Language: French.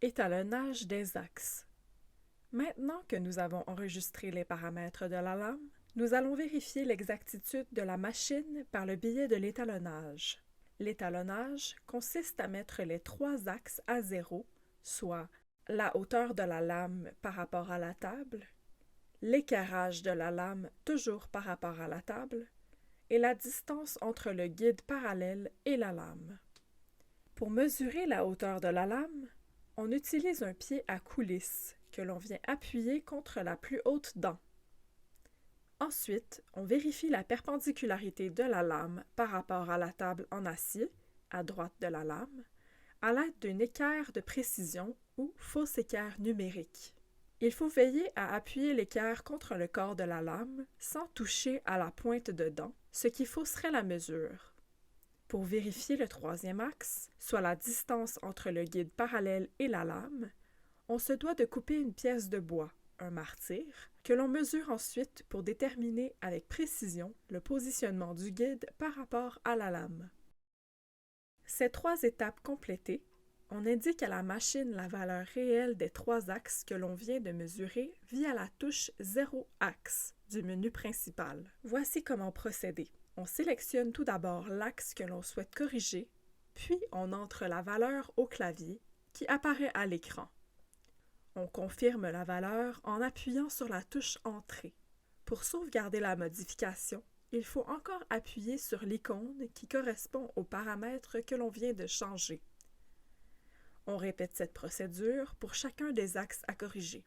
Étalonnage des axes. Maintenant que nous avons enregistré les paramètres de la lame, nous allons vérifier l'exactitude de la machine par le biais de l'étalonnage. L'étalonnage consiste à mettre les trois axes à zéro, soit la hauteur de la lame par rapport à la table, l'équerrage de la lame toujours par rapport à la table, et la distance entre le guide parallèle et la lame. Pour mesurer la hauteur de la lame, on utilise un pied à coulisse que l'on vient appuyer contre la plus haute dent. Ensuite, on vérifie la perpendicularité de la lame par rapport à la table en acier, à droite de la lame, à l'aide d'un équerre de précision ou fausse équerre numérique. Il faut veiller à appuyer l'équerre contre le corps de la lame sans toucher à la pointe de dent, ce qui fausserait la mesure. Pour vérifier le troisième axe, soit la distance entre le guide parallèle et la lame, on se doit de couper une pièce de bois, un martyr, que l'on mesure ensuite pour déterminer avec précision le positionnement du guide par rapport à la lame. Ces trois étapes complétées, on indique à la machine la valeur réelle des trois axes que l'on vient de mesurer via la touche 0 axe du menu principal. Voici comment procéder. On sélectionne tout d'abord l'axe que l'on souhaite corriger, puis on entre la valeur au clavier qui apparaît à l'écran. On confirme la valeur en appuyant sur la touche Entrée. Pour sauvegarder la modification, il faut encore appuyer sur l'icône qui correspond aux paramètres que l'on vient de changer. On répète cette procédure pour chacun des axes à corriger.